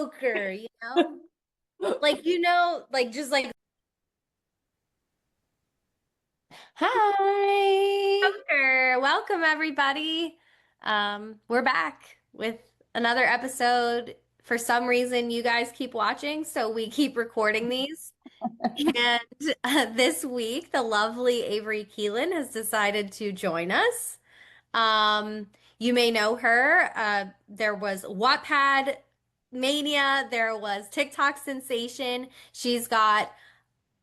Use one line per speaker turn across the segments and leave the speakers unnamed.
mediocre, you know? Like, like just like
Hi.
mediocre. Welcome everybody. We're back with another episode. For some reason, you guys keep watching, so we keep recording these. And this week, the lovely Avery Keelan has decided to join us. You may know her. There was Wattpad mania. There was TikTok sensation. She's got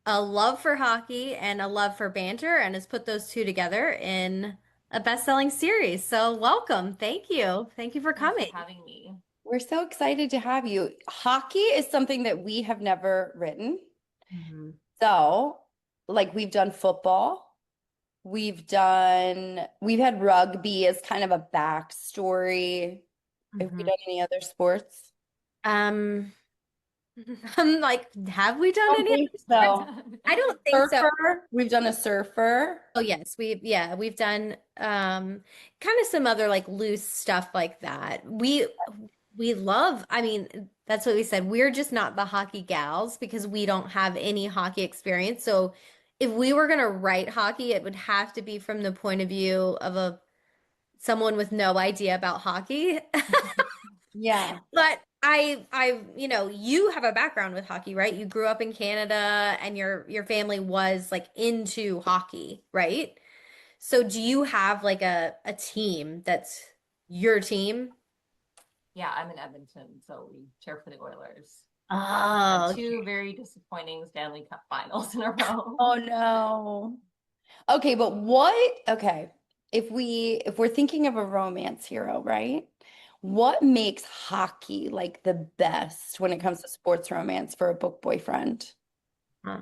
a love for hockey and a love for banter and has put those two together in a best-selling series. So welcome. Thank you. Thank you for
Thanks for
coming.
having me.
We're so excited to have you. Hockey is something that we have never written.
Mhm.
So, like we've done football, we've had rugby as kind of a backstory. Have we
Mhm.
done any other sports?
Um, I'm like, have we done
I don't
any
think
other sports?
so.
I don't think so.
Surfer, we've done a surfer.
Oh yes, we've done kind of some other like loose stuff like that. We love, I mean, that's what we said. We're just not the hockey gals because we don't have any hockey experience. So if we were gonna write hockey, it would have to be from the point of view of a someone with no idea about hockey.
Yeah.
But you have a background with hockey, right? You grew up in Canada and your family was like into hockey, right? So do you have like a team that's your team?
Yeah, I'm in Edmonton, so we cheer for the Oilers. Had
Oh,
two very disappointing Stanley Cup finals in a row.
Oh no. Okay, but okay, if we're thinking of a romance hero, right? What makes hockey like the best when it comes to sports romance for a book boyfriend?
okay.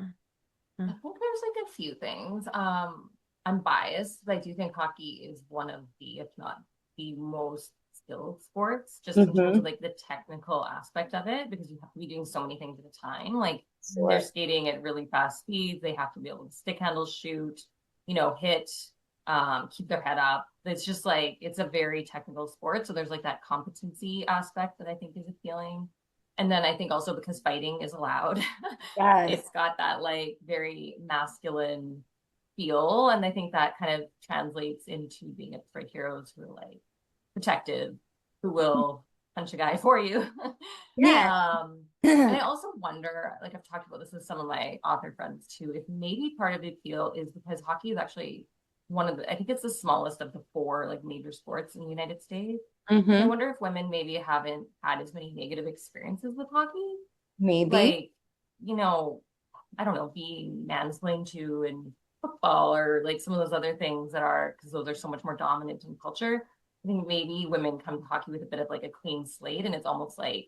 I think there's like a few things. I'm biased, but I do think hockey is one of the, if not the most skilled sports, just in terms of
Mm-hmm.
like the technical aspect of it, because you have to be doing so many things at a time. Like they're
Sure.
skating at really fast speeds. They have to be able to stick handle, shoot, hit, keep their head up. It's just like it's a very technical sport. So there's like that competency aspect that I think is appealing. And then I think also because fighting is allowed,
Yes.
it's got that like very masculine feel. And I think that kind of translates into being a for heroes who are like protective, who will punch a guy for you.
Yeah.
And I also wonder, like I've talked about this with some of my author friends too, if maybe part of the appeal is because hockey is actually one of the, I think it's the smallest of the four like major sports in the United States. And I
hmm
wonder if women maybe haven't had as many negative experiences with hockey.
Maybe.
Like, you know, I don't know, being mansplained to in football or like some of those other things that are, because those are so much more dominant in culture. I think maybe women come to hockey with a bit of like a clean slate and it's almost like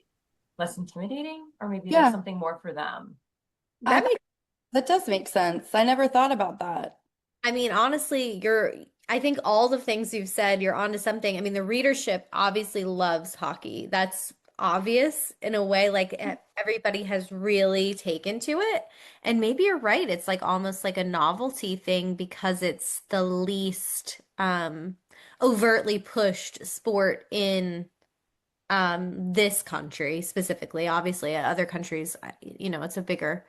less intimidating, or maybe there's
Yeah.
something more for them.
I,
That makes,
that does make sense. I never thought about that.
I mean, honestly, I think all the things you've said, you're onto something. I mean, the readership obviously loves hockey. That's obvious in a way, like everybody has really taken to it. And maybe you're right. It's like almost like a novelty thing because it's the least overtly pushed sport in this country specifically. Obviously, other countries, it's a bigger.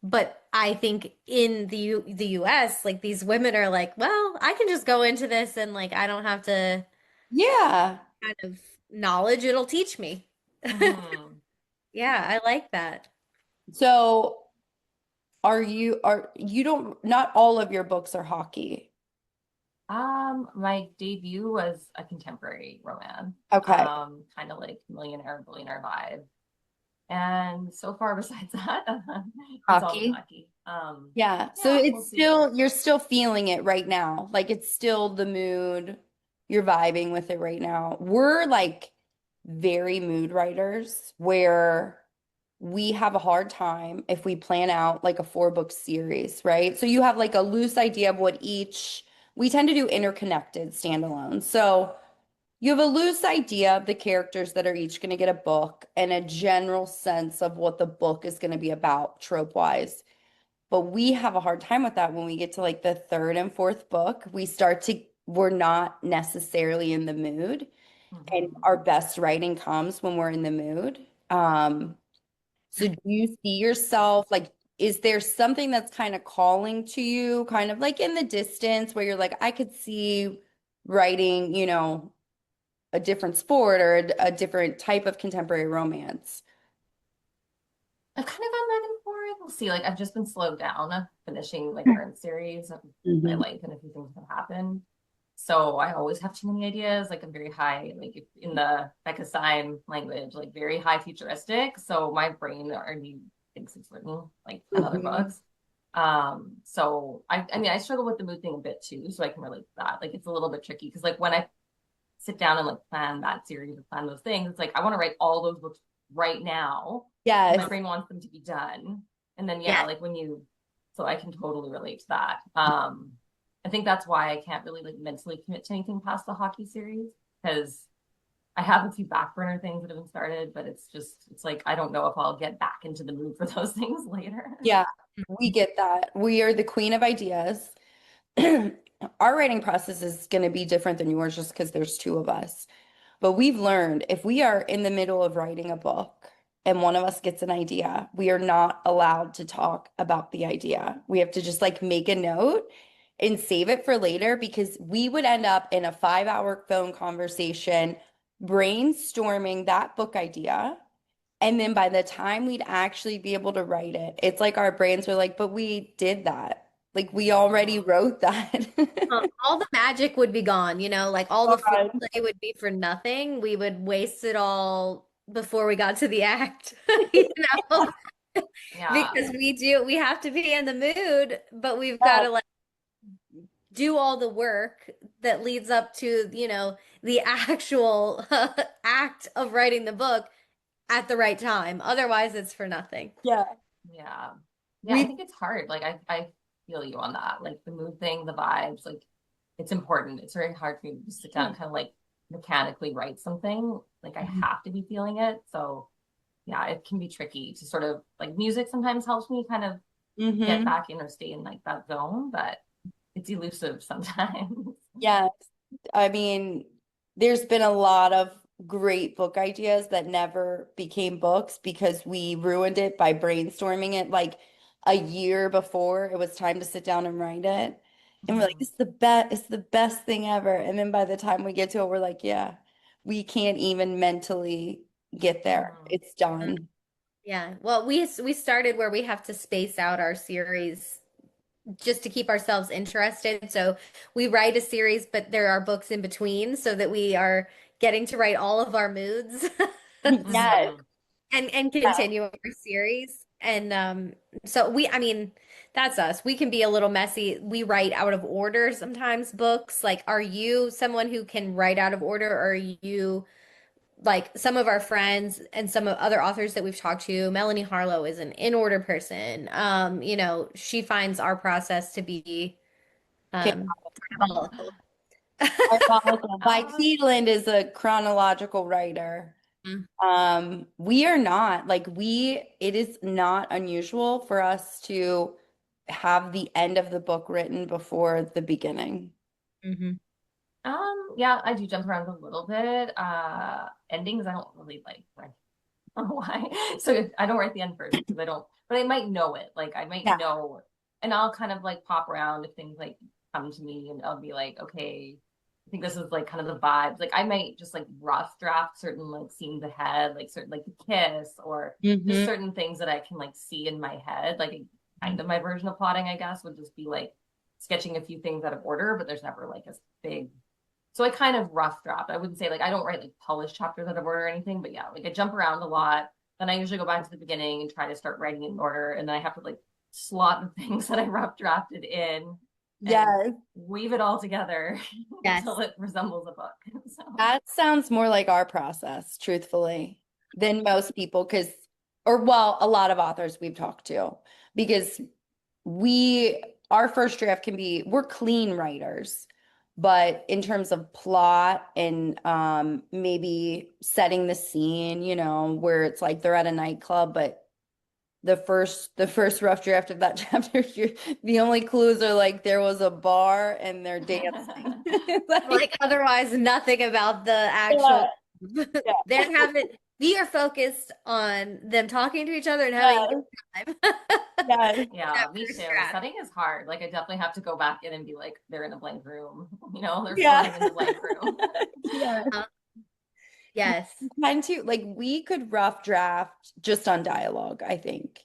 But I think in the US, like these women are like, well, I can just go into this and like I don't have to
Yeah.
kind of knowledge, it'll teach me.
Mm-hmm.
Yeah, I like that.
So are you don't not all of your books are hockey.
My debut was a contemporary romance,
Okay.
kind of like millionaire, billionaire vibe. And so far, besides that, it's all been
Hockey.
hockey.
Yeah. So
Yeah, we'll
it's
see.
still you're still feeling it right now. Like it's still the mood. You're vibing with it right now. We're like very mood writers where we have a hard time if we plan out like a 4 book series, right? So you have like a loose idea of what each, we tend to do interconnected standalones. So you have a loose idea of the characters that are each going to get a book and a general sense of what the book is going to be about trope wise. But we have a hard time with that when we get to like the third and fourth book. We're not necessarily in the mood. And
Mm-hmm.
our best writing comes when we're in the mood. Um, so do you see yourself like, is there something that's kind of calling to you, kind of like in the distance where you're like, I could see writing, a different sport or a different type of contemporary romance?
I've kind of gone back and forth. We'll see. Like I've just been slowed down finishing my current series. My
Mhm.
life and a few things have happened. So I always have too many ideas. Like I'm very high, like in the Becca Syme language, like very high futuristic. So my brain already thinks it's written like 10 other
Mhm.
books. So I mean I struggle with the mood thing a bit too, so I can relate to that. Like it's a little bit tricky because like when I sit down and like plan that series or plan those things, it's like I want to write all those books right now. And my
Yes.
brain wants them to be done. And then yeah,
Yeah.
like when you so I can totally relate to that. I think that's why I can't really like mentally commit to anything past the hockey series because I have a few back burner things that have been started, but it's like I don't know if I'll get back into the mood for those things later.
Yeah, we get that. We are the queen of ideas. Our writing process is going to be different than yours just because there's two of us. But we've learned if we are in the middle of writing a book and one of us gets an idea, we are not allowed to talk about the idea. We have to just like make a note and save it for later because we would end up in a 5-hour phone conversation brainstorming that book idea. And then by the time we'd actually be able to write it, it's like our brains were like, but we did that. Like we already wrote that.
All the magic would be gone, like all the
God.
foreplay would be for nothing. We would waste it all before we got to the act, you know,
Yeah.
because we have to be in the mood, but we've got
Yeah.
to like do all the work that leads up to, the actual act of writing the book at the right time. Otherwise, it's for nothing.
Yeah.
Yeah. Yeah, I
We
think it's hard. Like I feel you on that. Like the mood thing, the vibes, like it's important. It's very hard for me to just sit down and kind of like mechanically write something. Like I have to be feeling it. So yeah, it can be tricky to sort of like music sometimes helps me kind of get
hmm
back in or stay in like that zone, but it's elusive sometimes.
Yes. I mean, there's been a lot of great book ideas that never became books because we ruined it by brainstorming it like a year before it was time to sit down and write it. And we're like,
Mhm.
it's the best thing ever. And then by the time we get to it, we're like, yeah, we can't even mentally get there.
Mhm.
It's done.
Yeah. Well, we started where we have to space out our series just to keep ourselves interested. So we write a series, but there are books in between so that we are getting to write all of our moods
Yes.
Mhm.
and
Yeah.
continue our series. And so I mean, that's us. We can be a little messy. We write out of order sometimes books. Like, are you someone who can write out of order, or are you like some of our friends and some of other authors that we've talked to? Melanie Harlow is an in order person. She finds our process to be um diabolical.
Diabolical. By
Uh,
Keelan is a chronological writer.
Mm-hmm.
We are not like it is not unusual for us to have the end of the book written before the beginning.
yeah, I do jump around a little bit. Endings I don't really like. I don't know why. So I don't write the end first because I don't, but I might know it. Like I might
Yeah.
know, and I'll kind of like pop around if things like come to me, and I'll be like, okay, I think this is like kind of the vibes. Like I might just like rough draft certain like scenes ahead, like certain like the kiss or just
hmm
certain things that I can like see in my head. Like kind of my version of plotting, I guess, would just be like sketching a few things out of order, but there's never like a big so I kind of rough draft. I wouldn't say like I don't write like polished chapters out of order or anything, but yeah, like I jump around a lot. Then I usually go back to the beginning and try to start writing in order, and then I have to like slot the things that I rough drafted in and
Yes.
weave it all together
Yes.
until it resembles a book. So
That sounds more like our process, truthfully, than most people, or well, a lot of authors we've talked to, because our first draft we're clean writers, but in terms of plot and maybe setting the scene, where it's like they're at a nightclub, but the first rough draft of that chapter, the only clues are like there was a bar and they're dancing. Like,
Like otherwise nothing about the actual
yeah, yeah.
they're having we are focused on them talking to each other and having a
Yes,
good time.
yes.
Yeah,
That
me
first
too.
draft.
Setting is hard. Like I definitely have to go back in and be like, they're in a blank room. They're
Yeah.
floating in the blank room.
Yeah.
Uh, yes.
Mine too. Like we could rough draft just on dialogue, I think.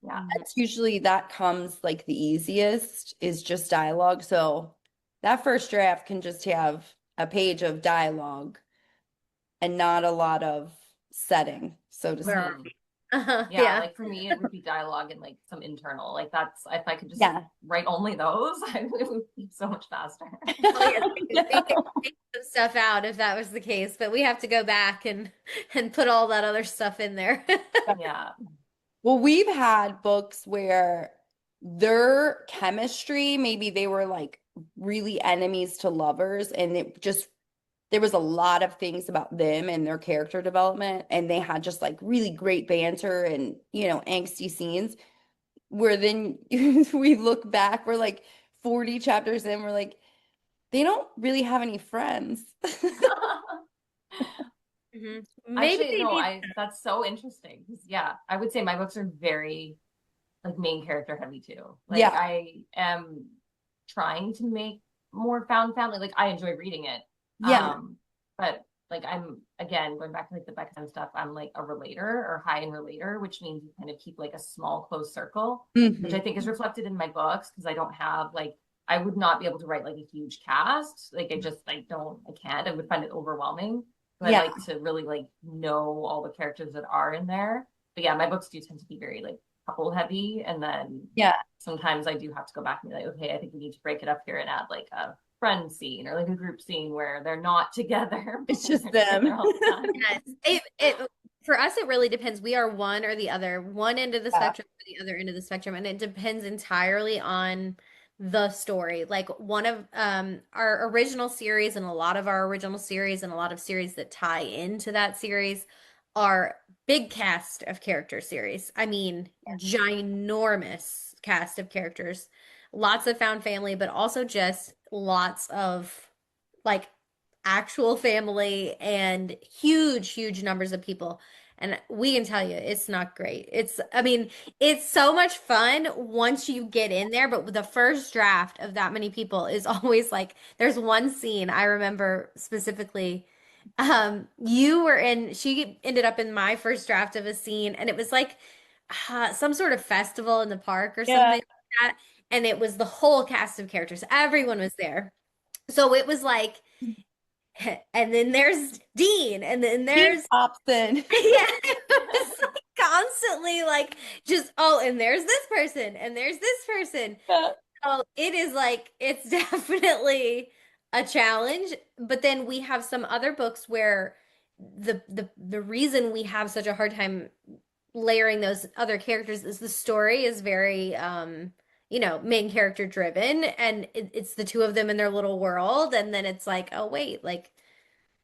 Yeah.
Mhm.
It's usually that comes like the easiest is just dialogue. So that first draft can just have a page of dialogue and not a lot of setting, so to
Where
speak.
are
Mhm.
we?
Yeah,
Yeah.
like for me, it would be dialogue and like some internal. Like that's if I could just
Yeah.
write only those, it would be so much faster.
Oh yes, we could
No.
take some stuff out if that was the case, but we have to go back and put all that other stuff in there.
Yeah.
Well, we've had books where their chemistry, maybe they were like really enemies to lovers, and it just there was a lot of things about them and their character development, and they had just like really great banter and, angsty scenes where then we look back, we're like 40 chapters in, we're like, they don't really have any friends.
Mhm. Maybe
Actually,
they
no,
need.
I that's so interesting. 'Cause, yeah, I would say my books are very like main character heavy too. Like
Yeah.
I am trying to make more found family. Like I enjoy reading it.
Yeah.
But like I'm again going back to like the Beckham stuff, I'm like a relator or high in relator, which means you kind of keep like a small close circle, which I
Hmm.
think is reflected in my books because I don't have like I would not be able to write like a huge cast. Like I can't. I would find it overwhelming. So I
Yeah.
like to really like know all the characters that are in there. But yeah, my books do tend to be very like couple heavy. And then
Yeah.
sometimes I do have to go back and be like, okay, I think we need to break it up here and add like a friend scene or like a group scene where they're not together, but
It's just
they're together
them.
all the time.
Yes. For us, it really depends. We are one or the other, one end of the
Yeah.
spectrum or the other end of the spectrum, and it depends entirely on the story. Like one of our original series and a lot of our original series and a lot of series that tie into that series are big cast of character series. I mean, ginormous cast of characters. Lots of found family, but also just lots of like actual family and huge, huge numbers of people. And we can tell you, it's not great. I mean, it's so much fun once you get in there, but the first draft of that many people is always like, there's one scene I remember specifically. She ended up in my first draft of a scene, and it was like some sort of festival in the park or something
Yeah.
like that. And it was the whole cast of characters. Everyone was there. So it was like, and then there's Dean, and then
Dean
there's
pops in.
yeah, it's like constantly like just and there's this person, and there's this person.
Yeah.
So it is like it's definitely a challenge. But then we have some other books where the reason we have such a hard time layering those other characters is the story is very main character driven, and it's the two of them in their little world, and then it's like, oh wait, like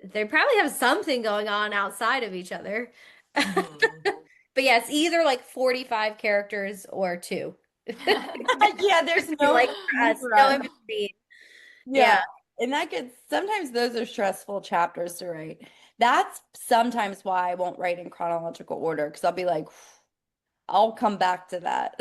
they probably have something going on outside of each other.
Mhm.
But yeah, it's either like 45 characters or two.
Yeah, there's
Like
no
for
room
us,
for
no
us.
in between. Yeah.
Yeah. And that gets sometimes those are stressful chapters to write. That's sometimes why I won't write in chronological order because I'll be like, I'll come back to that.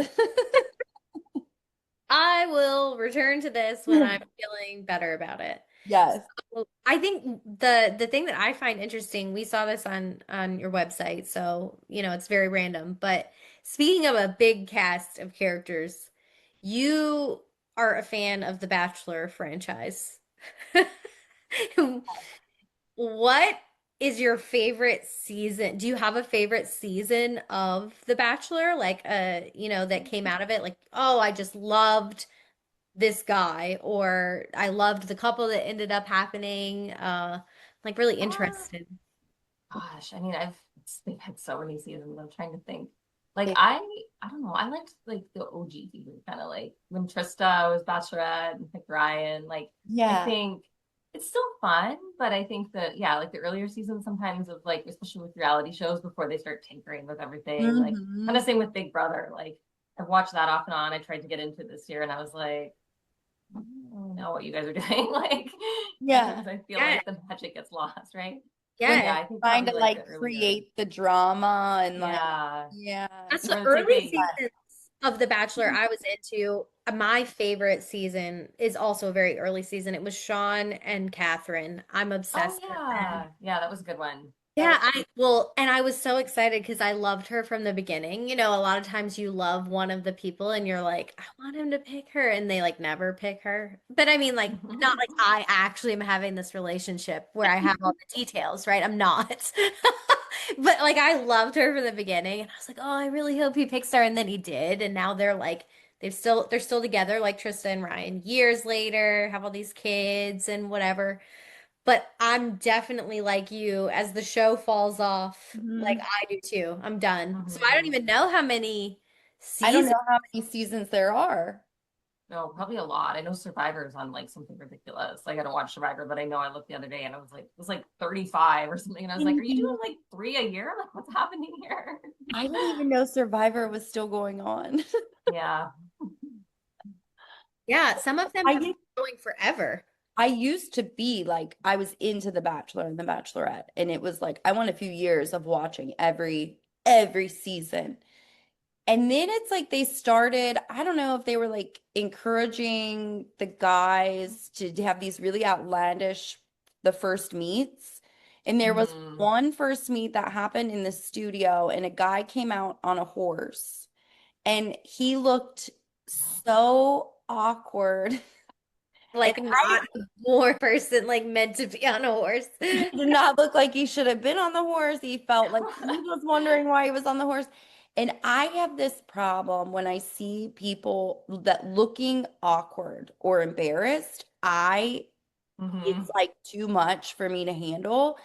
I will return to this when I'm feeling better about it.
Yes.
Well, I think the thing that I find interesting, we saw this on your website, so it's very random. But speaking of a big cast of characters, you are a fan of the Bachelor franchise. What is your favorite season? Do you have a favorite season of The Bachelor? Like that came out of it, like, oh, I just loved this guy, or I loved the couple that ended up happening. Like really
Uh,
interested.
Gosh, I mean, they've had so many seasons. I'm trying to think. Like
Yeah.
I don't know. I liked like the OG season, kind of like when Trista was Bachelorette and like Ryan. Like I
Yeah.
think it's still fun, but I think that yeah, like the earlier seasons sometimes of like especially with reality shows before they start tinkering with everything. Like kind
Hmm.
of same with Big Brother. Like I've watched that off and on. I tried to get into this year, and I was like, I don't really know what you guys are doing. Like
Yeah.
sometimes I feel
Yeah.
like the magic gets lost, right?
when
Yeah,
Yeah,
I think
trying
probably
to
like the
like
earlier.
create the drama and like,
Yeah.
yeah,
that's the
Where it's like
early
they
seasons of The Bachelor I was into. My favorite season is also a very early season. It was Sean and Catherine. I'm
Oh
obsessed with them.
yeah. Yeah, that was a good one.
Yeah, and I was so excited because I loved her from the beginning. You know, a lot of times you love one of the people and you're like, I want him to pick her, and they like never pick her. But I mean, like, not like I actually am having this relationship where I have all the details, right? I'm not. But like I loved her from the beginning and I was like, oh, I really hope he picks her. And then he did. And now they're like they're still together, like Trista and Ryan, years later, have all these kids and whatever. But I'm definitely like you, as the show falls off, like
Mhm.
I do too. I'm done. So I don't
Hmm.
even know how many
I don't
seasons.
know how many seasons there are.
No, probably a lot. I know Survivor's on like something ridiculous. Like I don't watch Survivor, but I know I looked the other day and I was like, it was like 35 or something. And I was like, are you doing like three a year? Like what's happening here?
I didn't even know Survivor was still going on.
Yeah.
Yeah, some of them have
I
been going forever.
I used to be like I was into The Bachelor and The Bachelorette, and it was like I went a few years of watching every season. And then it's like they started, I don't know if they were like encouraging the guys to have these really outlandish the first meets. And there was
Hmm.
one first meet that happened in the studio, and a guy came out on a horse, and he looked so awkward. And
Like not a more person like meant to be on a horse.
he did not look like he should have been on the horse. He felt like he was wondering why he was on the horse. And I have this problem when I see people that looking awkward or embarrassed. It's
Hmm.
like too much for me to handle.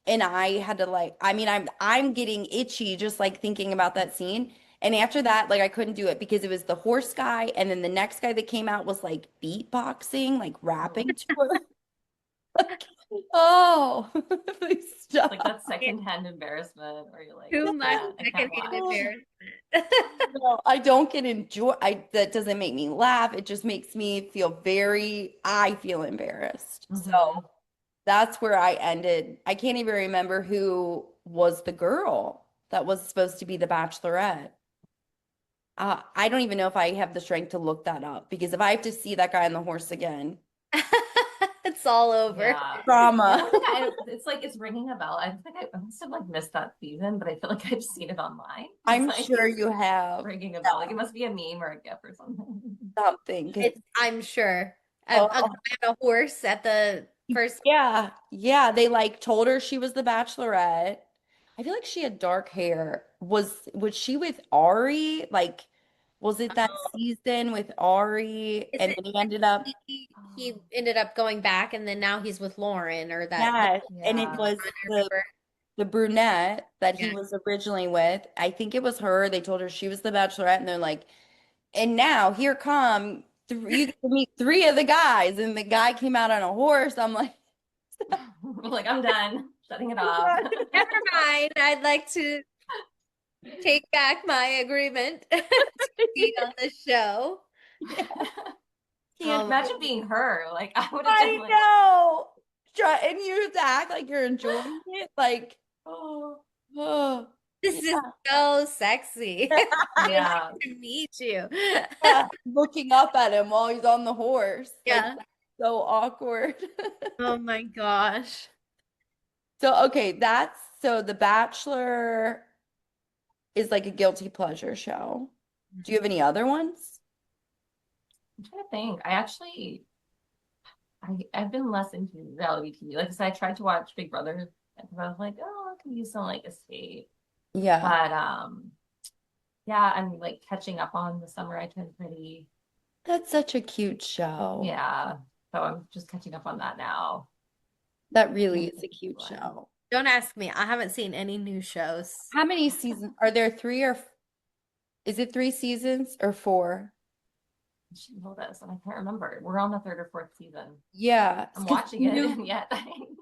And I had to like, I mean, I'm getting itchy just like thinking about that scene. And after that, like I couldn't do it because it was the horse guy, and then the next guy that came out was like beatboxing, like rapping to her. Oh, please
Like
stop.
that secondhand embarrassment where you're like,
Too much
I can't
secondhand
watch.
embarrassment.
No, I don't get enjoy. That doesn't make me laugh. It just makes me feel I feel embarrassed. So
Hmm.
that's where I ended. I can't even remember who was the girl that was supposed to be the Bachelorette. I don't even know if I have the strength to look that up because if I have to see that guy on the horse again,
It's all over.
Yeah. I
trauma.
don't think it's like it's ringing a bell. I think I must have like missed that season, but I feel like I've seen it online. It's
I'm
like
sure you have
ringing a bell. Like it must be a meme or a GIF or something.
something because
I'm sure. A
oh,
guy on a horse at the first.
yeah, yeah, they like told her she was the Bachelorette. I feel like she had dark hair. Was she with Ari? Like, was it that season with Ari?
Is
And
it
then he ended up,
he ended up going back and then now he's with Lauren or that the
yes. And it
Yeah.
was
I remember.
the brunette that he
Yeah.
was originally with. I think it was her. They told her she was the Bachelorette, and they're like, and now here come you get to meet three of the guys, and the guy came out on a horse. I'm like,
Like I'm done shutting it off.
Never mind. I'd like to take back my agreement to be on the show.
yeah, can't.
Oh,
Imagine being her. Like I would have been
I
like,
know. Try and you have to act like you're enjoying it. Like,
oh
oh,
this is
yeah.
so sexy. I would
yeah.
like to meet you.
Yeah. Looking up at him while he's on the horse. Like,
Yeah.
so awkward.
Oh my gosh.
So, okay, so The Bachelor is like a guilty pleasure show. Do you have any other ones?
I'm trying to think. I've been less into reality TV. Like I said, I tried to watch Big Brother because I was like, oh, I can use some like escape.
Yeah,
But yeah, I'm like catching up on the Summer I Turned Pretty.
that's such a cute show.
Yeah. So I'm just catching up on that now.
That really
Trying to
is a
think
cute
of one.
show.
Don't ask me. I haven't seen any new shows.
How many seasons are there? Three or is it three seasons or four?
I should know this, and I can't remember. We're on the third or fourth season.
Yeah,
I'm
because
watching it, and yet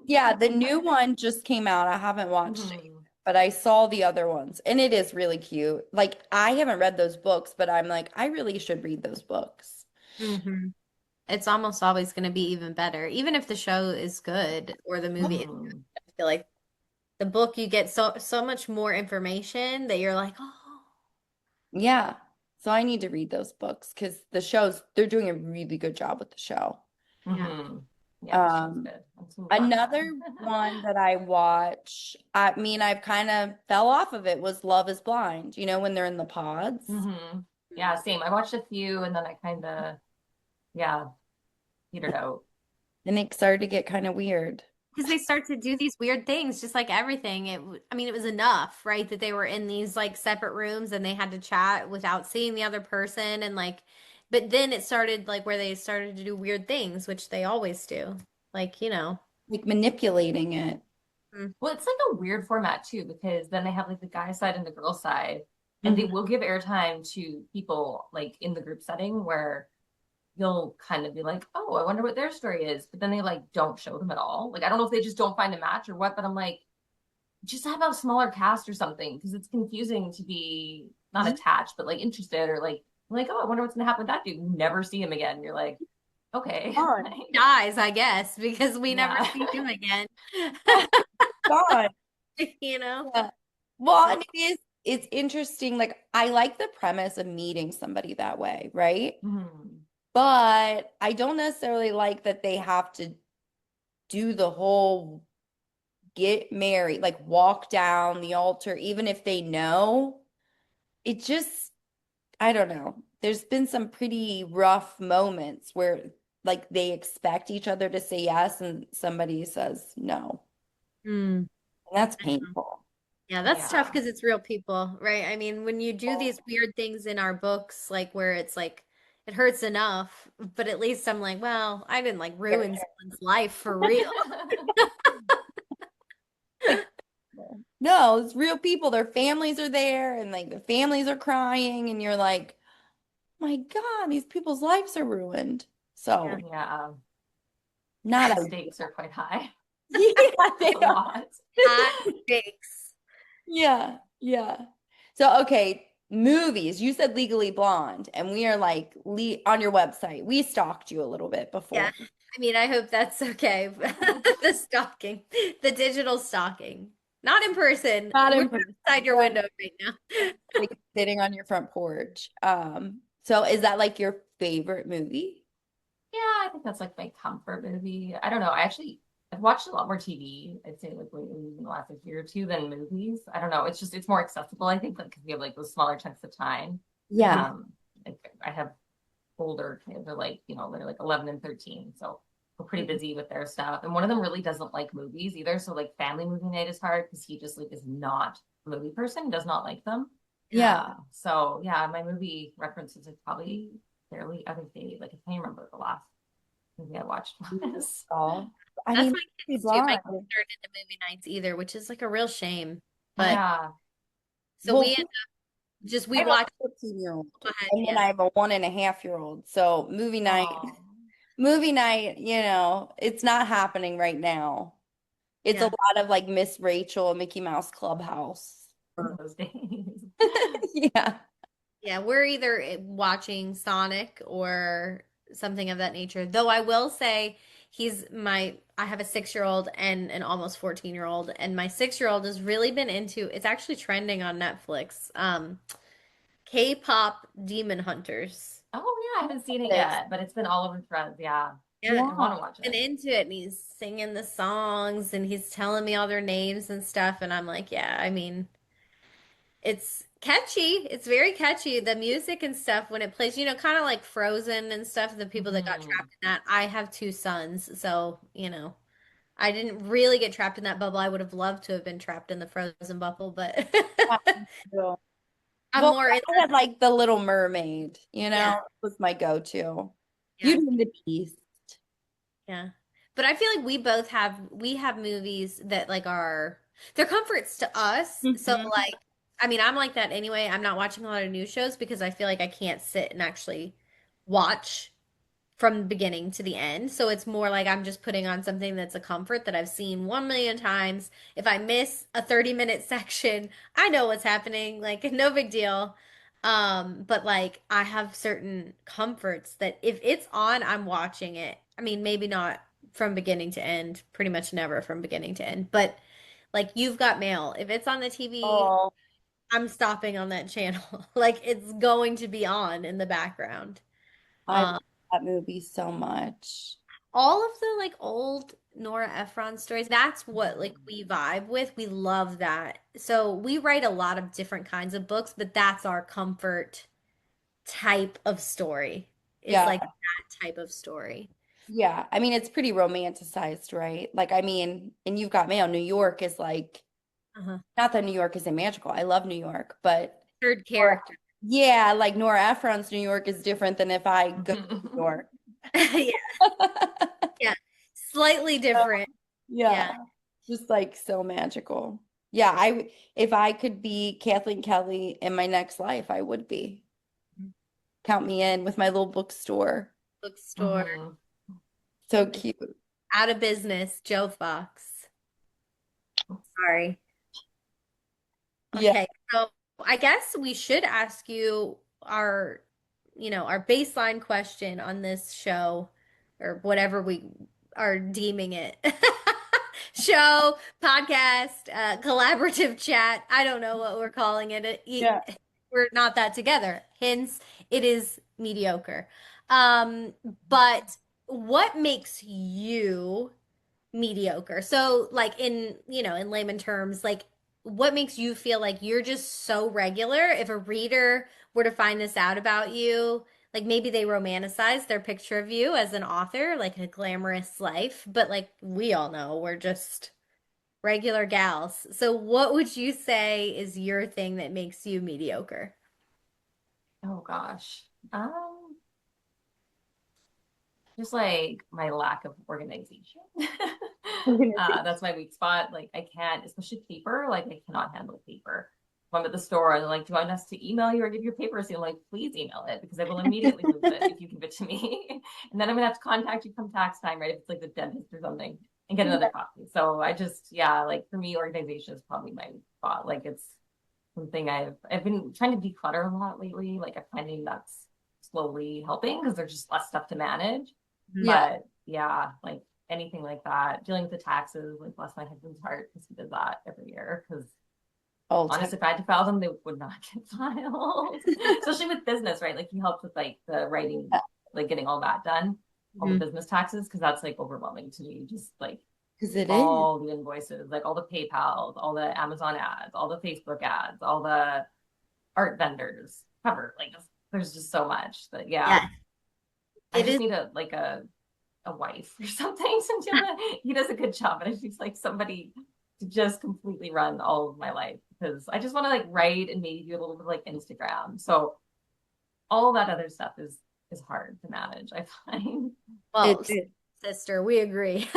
yeah, the new one just came out. I haven't watched it,
Mhm.
but I saw the other ones, and it is really cute. Like I haven't read those books, but I'm like, I really should read those books.
Hmm. It's almost always going to be even better, even if the show is good or the movie is good.
Mhm.
I feel like The book, you get so much more information that you're like, oh,
Yeah. So I need to read those books because they're doing a really good job with the show.
yeah.
Hmm. Yeah, the show's
Um,
good. On some
Another
Wattpad.
one that I watch, I mean, I've kind of fell off of it was Love is Blind, when they're in the pods.
Hmm. Yeah, same. I watched a few and then I kind of, yeah, petered out.
And it started to get kind of weird.
Because they start to do these weird things, just like everything. I mean, it was enough, right? That they were in these like separate rooms and they had to chat without seeing the other person. And like, but then it started like where they started to do weird things, which they always do. Like,
Like manipulating it.
mm,
Well, it's like a weird format too, because then they have like the guy side and the girl side, and they
Mhm.
will give airtime to people like in the group setting where you'll kind of be like, oh, I wonder what their story is. But then they like don't show them at all. Like, I don't know if they just don't find a match or what, but I'm like, just have a smaller cast or something because it's confusing to be not
Yeah.
attached, but like interested or like, oh, I wonder what's gonna happen with that dude. You never see him again. You're like, okay.
God.
dies, I guess, because we never
Yeah.
see him again.
God.
You know?
Yeah. Well, and it's interesting. Like I like the premise of meeting somebody that way, right?
Mhm.
But I don't necessarily like that they have to do the whole get married, like walk down the altar, even if they know. It just, I don't know. There's been some pretty rough moments where like they expect each other to say yes and somebody says no.
Mm.
And that's painful.
Yeah, that's tough
Yeah.
because it's real people, right? I mean, when you do these weird things in our books, like where it's like it hurts enough, but at least I'm like, well, I didn't like ruin someone's life for real.
Like, no, it's real people. Their families are there and like the families are crying, and you're like, my God, these people's lives are ruined.
Yeah.
So,
Yeah.
not
The
a
stakes are quite high.
yeah, they
A
are.
lot.
High stakes.
Yeah, yeah. So, okay, movies. You said Legally Blonde, and we are like le on your website. We stalked you a little bit
Yeah.
before.
I mean, I hope that's okay. The stalking, the digital stalking, not in person.
Not
We're
in person,
outside your
but
window right now.
like sitting on your front porch. So is that like your favorite movie?
Yeah, I think that's like my comfort movie. I don't know. I've watched a lot more TV, I'd say like lately in the last like year or two than movies. I don't know. It's more accessible, I think, like because we have like those smaller chunks of time.
Yeah.
Like I have older kids, they're like, they're like 11 and 13. So we're pretty busy with their stuff. And one of them really doesn't like movies either. So like family movie night is hard because he just like is not a movie person, does not like them.
Yeah.
So yeah, my movie references are probably fairly out of date. Like I can't remember the last movie I watched was.
Oh, I
That's
mean,
my
Legally
kids too. My kids
Blonde.
aren't into movie nights either, which is like a real shame. But
Yeah.
so
Well,
we end up just
I
we
have a
watch.
14-year-old,
Go ahead,
and then
yeah,
I have a 1.5-year-old. So
Oh,
movie night, it's not happening right now. It's a
yeah,
lot of like Miss Rachel and Mickey Mouse Clubhouse.
those days.
Yeah.
yeah. We're either watching Sonic or something of that nature. Though I will say I have a 6-year-old and an almost 14-year-old, and my 6-year-old has really been into. It's actually trending on Netflix. K-pop Demon Hunters.
Oh yeah, I haven't seen it
This.
yet, but it's been all over threads. Yeah.
Yeah,
I want
Yeah.
to watch
and
it.
into it, and he's singing the songs, and he's telling me all their names and stuff, and I'm like, yeah, I mean, it's catchy. It's very catchy. The music and stuff when it plays, kind of like Frozen and stuff, the people that got
Hmm.
trapped in that. I have 2 sons, so, I didn't really get trapped in that bubble. I would have loved to have been trapped in the Frozen bubble, but
Well,
I'm
well,
more in
I had like The Little Mermaid,
yeah,
was my go-to.
yeah.
Beauty and the Beast.
Yeah. But I feel like we have movies that like they're comforts to us. So
Mhm.
like I mean, I'm like that anyway. I'm not watching a lot of news shows because I feel like I can't sit and actually watch from the beginning to the end. So it's more like I'm just putting on something that's a comfort that I've seen 1 million times. If I miss a 30-minute section, I know what's happening. Like no big deal. But like I have certain comforts that if it's on, I'm watching it. I mean, maybe not from beginning to end, pretty much never from beginning to end, but Like You've Got Mail. If it's on the TV,
Oh,
I'm stopping on that channel. Like it's going to be on in the background.
I love
Um,
that movie so much.
all of the like old Nora Ephron stories, that's what like we vibe with. We love that. So we write a lot of different kinds of books, but that's our comfort type of story. Is
Yeah.
like that type of story.
Yeah. I mean, it's pretty romanticized, right? Like, I mean, and You've Got Mail, New York is like,
Uh-huh.
not that New York isn't magical. I love New York, but
Third
Nora-
character.
yeah, like Nora Ephron's New York is different than if I go to New York.
Yeah, yeah. Slightly different.
Yeah,
Yeah.
just like so magical. Yeah, if I could be Kathleen Kelly in my next life, I would be. Count me in with my little bookstore.
Bookstore.
Mhm.
So cute.
Out of business, Joe Fox. Sorry.
Yeah.
Okay, so I guess we should ask you our baseline question on this show, or whatever we are deeming it. Show, podcast, collaborative chat. I don't know what we're calling it.
Yeah.
We're not that together. Hence, it is mediocre. Um, but what makes you mediocre? So, like in layman terms, like what makes you feel like you're just so regular? If a reader were to find this out about you, like maybe they romanticize their picture of you as an author, like a glamorous life, but like we all know we're just regular gals. So, what would you say is your thing that makes you mediocre?
Oh gosh. Just like my lack of organization. That's my weak spot. Like I can't, especially paper, like I cannot handle paper. If I'm at the store and they're like, do you want us to email you or give your papers? I'm like, please email it because I will immediately lose it if you give it to me. And then I'm gonna have to contact you come tax time, right? If it's like the dentist or something and get another copy. So I just, yeah, like for me, organization is probably my spot. Like it's something I've been trying to declutter a lot lately. Like I'm finding that's slowly helping because there's just less stuff to manage.
Yeah.
But yeah, like anything like that, dealing with the taxes, like bless my husband's heart because he does that every year. Because
All the time.
honestly, if I had to file them, they would not get filed. Especially with business, right? Like he helps with like the writing, like getting all that done, all the
Mhm.
business taxes, because that's like overwhelming to me. Just like
Because it is.
all the invoices, like all the PayPals, all the Amazon ads, all the Facebook ads, all the art vendors covered. Like there's just so much that yeah,
Yeah,
I
it
just
is.
need a wife or something to do it. He does a good job, but I just like somebody to just completely run all of my life because I just want to like write and maybe do a little bit of like Instagram. So all that other stuff is hard to manage, I find.
It
Well,
is.
sister, we agree.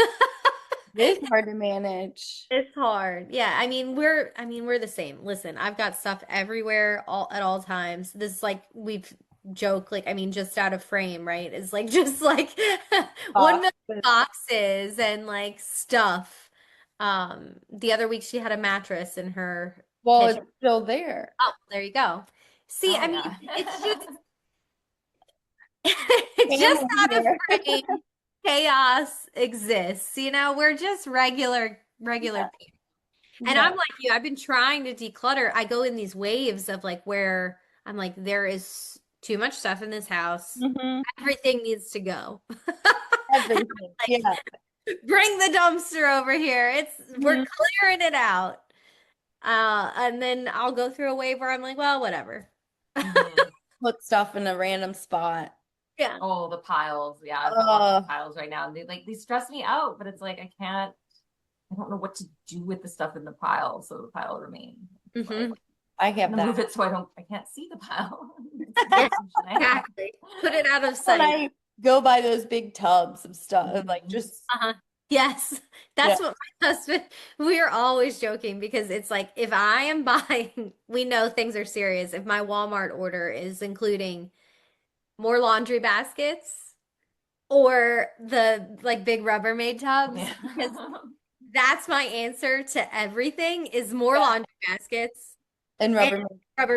It is hard to manage.
It's hard. Yeah, I mean we're the same. Listen, I've got stuff everywhere all at all times. This is like we've joked like just out of frame, right? It's like just like 1 million
But,
boxes and like stuff. The other week she had a mattress in her
well,
kitchen.
it's still there.
Oh, there you go. See,
Oh
I mean,
yeah.
it's just it's just
Family
out of
here.
frame. Chaos exists. We're just regular
Yeah.
people. And I'm
Yeah.
like you, I've been trying to declutter. I go in these waves of like where I'm like, there is too much stuff in this house.
Hmm.
Everything needs to go.
Everything.
Like,
Yeah.
bring the dumpster over here. We're
Mhm.
clearing it out. And then I'll go through a wave where I'm like, well, whatever.
Mhm.
Put stuff in a random spot.
Yeah.
Oh, the piles. Yeah, I've got lots of
Uh,
piles right now. And they stress me out, but it's like I don't know what to do with the stuff in the pile, so the pile remains. Like
Hmm.
I
I'm
have
gonna
that.
move it so I can't see the pile.
Yeah, exactly. Put it out of
When
sight.
I go by those big tubs of stuff, like
Mhm.
just
Uh-huh. Yes.
yeah.
That's what my husband, we are always joking because it's like if I am buying, we know things are serious. If my Walmart order is including more laundry baskets or the like big Rubbermaid tubs,
Yeah.
because that's my answer to everything is more
Yeah.
laundry baskets
And
and
rubber.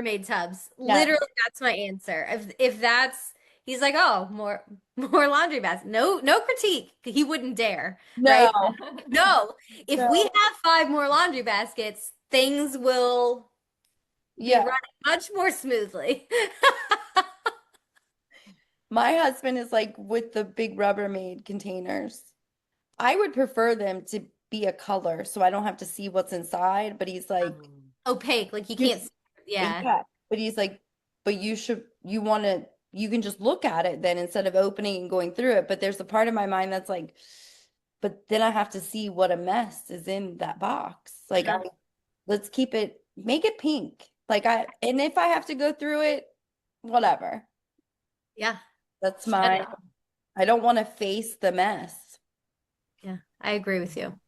Rubbermaid tubs.
Yeah.
Literally, that's my answer. If that's He's like, oh, more laundry baskets. No, no critique. He wouldn't dare, right?
No,
No, if we
no.
have five more laundry baskets, things will be
Yeah.
running much more smoothly.
My husband is like with the big Rubbermaid containers. I would prefer them to be a color so I don't have to see what's inside, but he's like,
Opaque, like you can't
just
see. Yeah.
yeah. But he's like, but you want to, you can just look at it then instead of opening and going through it. But there's a part of my mind that's like, but then I have to see what a mess is in that box. Like,
Uh-huh.
let's keep it, make it pink. And if I have to go through it, whatever.
Yeah.
That's
That-
my, I don't want to face the mess.
yeah, I agree with you.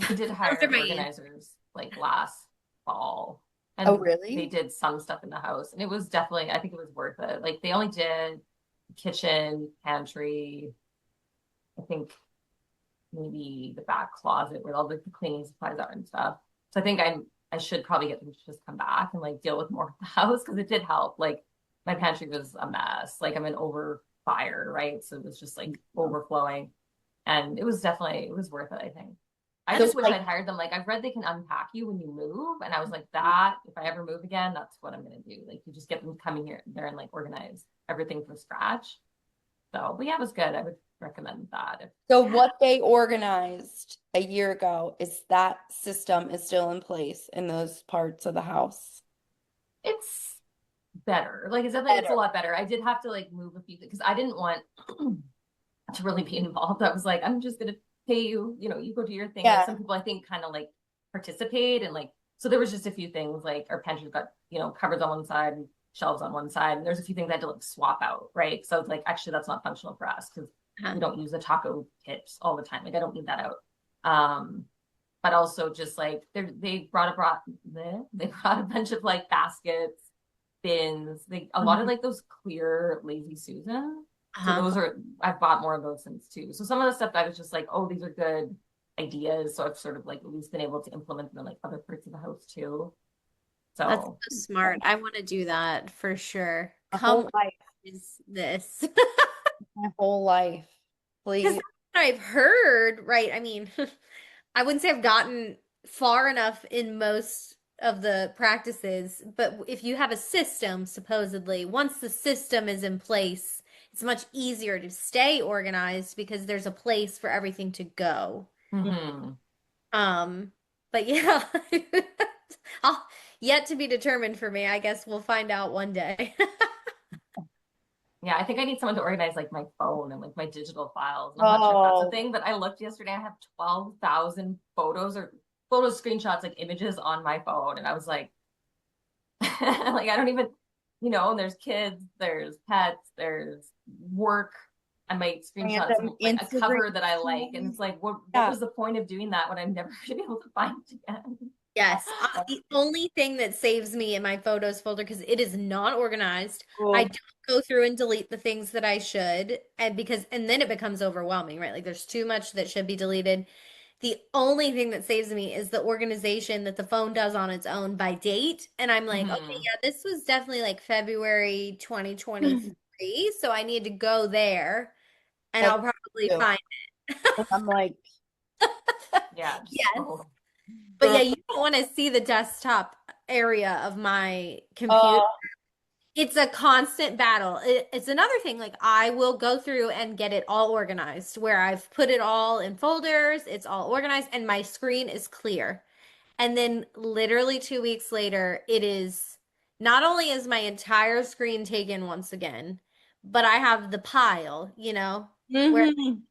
We did
Those are
hire
my answers.
organizers like last fall,
Oh,
and they
really?
did some stuff in the house, and it was definitely, I think it was worth it. Like they only did kitchen, pantry, I think maybe the back closet where all the cleaning supplies are and stuff. So I think I should probably get them to just come back and like deal with more of the house because it did help. Like my pantry was a mess. Like I'm an over fire, right? So it was just like overflowing. And it was definitely, it was worth it, I think. I
So
just wish
like,
I'd hired them. Like I've read they can unpack you when you move. And I was like, that, if I ever move again, that's what I'm gonna do. Like you just get them coming here there and like organize everything from scratch. So, but yeah, it was good. I would recommend that. If,
so what they organized a year ago is that system is still in place in those parts of the house.
it's better. Like it's definitely, it's a
Better.
lot better. I did have to like move a few things because I didn't want to really be involved. I was like, I'm just gonna pay you, you go do your thing. Like
Yeah.
some people I think kind of like participate and like so there was just a few things like our pantry's got, cupboards on one side and shelves on one side. And there's a few things I had to like swap out, right? So it's like actually that's not functional for us because
Uh-huh.
we don't use the taco kits all the time. Like I don't need that out. Um, but also just like they brought a bunch of like baskets, bins, a lot of
Mhm.
like those clear lazy Susan. So
Uh-huh.
those are I've bought more of those since too. So some of the stuff I was just like, oh, these are good ideas. So I've sort of like at least been able to implement them in like other parts of the house too.
That's
So
so smart. I want to do that for sure.
My
Come
whole life,
is this.
my whole life.
Because
Please.
that's what I've heard, right? I mean, I wouldn't say I've gotten far enough in most of the practices, but if you have a system, supposedly, once the system is in place, it's much easier to stay organized because there's a place for everything to go.
mhm.
Um, but yeah, I'll, yet to be determined for me. I guess we'll find out one day.
Yeah, I think I need someone to organize like my phone and like my digital files. And I'm not sure if that's a
Oh,
thing, but I looked yesterday. I have 12,000 photos or photo screenshots, like images on my phone. And I was like, like I don't even, and there's kids, there's pets, there's work. I might screenshot
random
some like a
Instagram.
cover that I like. And it's like, what
Yeah.
was the point of doing that when I'm never gonna be able to find it again?
Yes, the only thing that saves me in my photos folder because it is not organized. I
Cool.
don't go through and delete the things that I should, and then it becomes overwhelming, right? Like there's too much that should be deleted. The only thing that saves me is the organization that the phone does on its own by date, and I'm like, okay,
Hmm.
yeah, this was definitely like February 2023, so I need to go there, and
That's
I'll probably
true.
find
And I'm like,
Yeah, just
yes. But yeah,
girl,
you don't want to see the desktop area of my computer.
uh,
It's a constant battle. It's another thing, like I will go through and get it all organized where I've put it all in folders, it's all organized, and my screen is clear. And then literally 2 weeks later, it is not only is my entire screen taken once again, but I have the pile, where
mhm.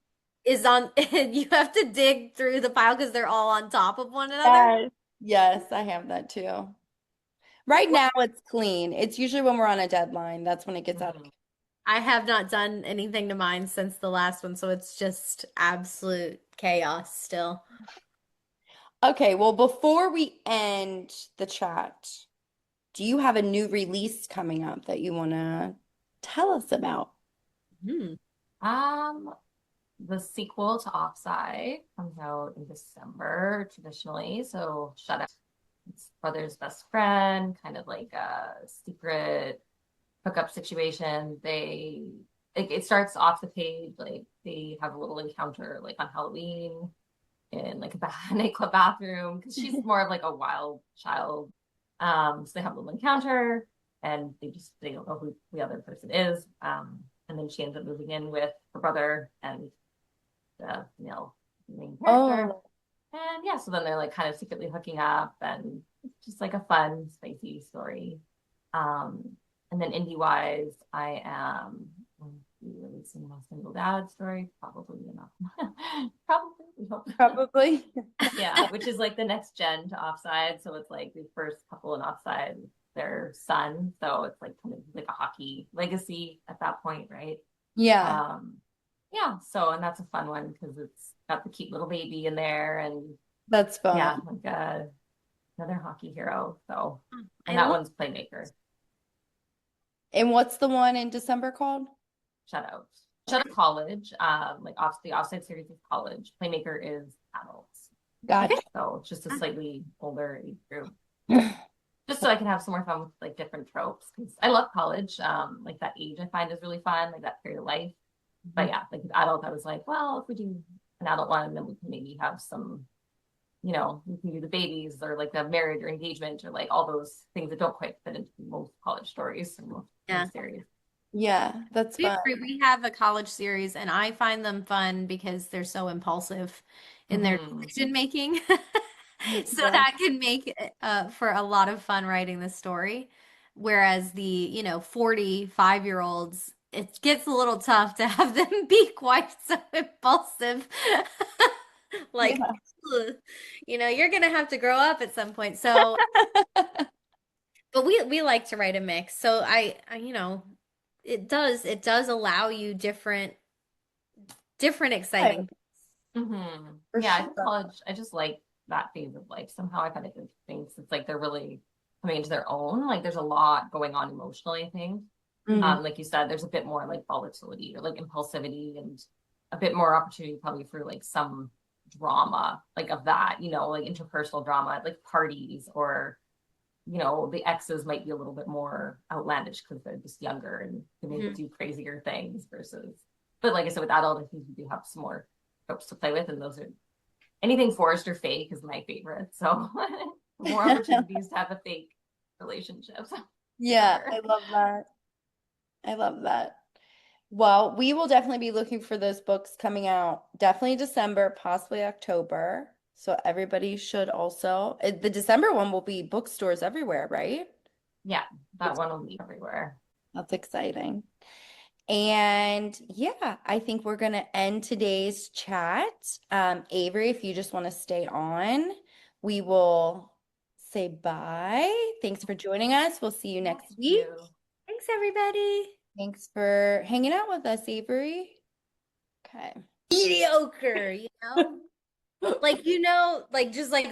is on, and you have to dig through the pile because they're all on top of one another.
Yes. Yes, I have that too. Right now it's clean. It's usually when we're on a deadline. That's when it gets out of.
hmm.
I have not done anything to mine since the last one, so it's just absolute chaos still.
Okay, well, before we end the chat, do you have a new release coming up that you want to tell us about?
Hmm.
Um, the sequel to Offside comes out in December traditionally. So shut up. It's brother's best friend, kind of like a secret hookup situation. They it starts off the page like they have a little encounter like on Halloween in like a nightclub bathroom because she's more of like a wild child. So they have a little encounter and they don't know who the other person is. And then she ends up moving in with her brother and the main character.
Oh,
And yeah, so then they're like kind of secretly hooking up and it's just like a fun, spicy story. Um, and then indie wise, I am releasing my single dad story, probably enough. Probably, we hope.
probably.
Yeah, which is like the next gen to Offside. So it's like the first couple in Offside, their son. So it's like kind of like a hockey legacy at that point, right?
Yeah,
Um, yeah, so and that's a fun one because it's got the cute little baby in there and
that's
yeah,
fun.
like another hockey hero. So and
I
that
love
one's Playmaker.
And what's the one in December called?
Shut Out. Shut Out College. Like off the Offside series is college. Playmaker is adults.
okay.
Gotcha.
So it's just a slightly older age group. Just so I can have some more fun with like different tropes. Because I love college. Like that age I find is really fun, like that period of life. But yeah, like with adult, I was like, well, if we do an adult one, then we can maybe have some, we can do the babies or like the marriage or engagement or like all those things that don't quite fit into most college stories and
Yeah.
most series.
Yeah, that's
We
fun.
agree. We have a college series, and I find them fun because they're so impulsive in their
Mm-hmm.
decision making. So
Yeah.
that can make for a lot of fun writing the story. Whereas the, 45-year-olds, it gets a little tough to have them be quite so impulsive. Like,
Yeah.
ugh, you're gonna have to grow up at some point. So, but we like to write a mix. So it does allow you different
Right,
exciting.
Mm-hmm.
for
Yeah, I think
sure.
college, I just like that phase of life. Somehow I kind of think it's like they're really coming into their own. Like there's a lot going on emotionally, I think.
Mhm.
Like you said, there's a bit more like volatility or like impulsivity and a bit more opportunity probably for like some drama, like of that, like interpersonal drama, like parties or, the exes might be a little bit more outlandish because they're just younger and can maybe
Mhm.
do crazier things versus, but like I said, with adult, I think you do have some more tropes to play with, and those are anything forced or fake is my favorite. So more opportunities to have a fake relationship.
Yeah,
Better.
I love that. I love that. Well, we will definitely be looking for those books coming out definitely December, possibly October. So everybody should also, the December one will be bookstores everywhere, right?
Yeah, that
Books-
one will be everywhere.
That's exciting. And yeah, I think we're going to end today's chat. Avery, if you just want to stay on, we will say bye. Thanks for joining us. We'll see you
Yeah,
next
thank
week.
you.
Thanks, everybody.
Thanks for hanging out with us, Avery. Okay.
Mediocre, like, like just like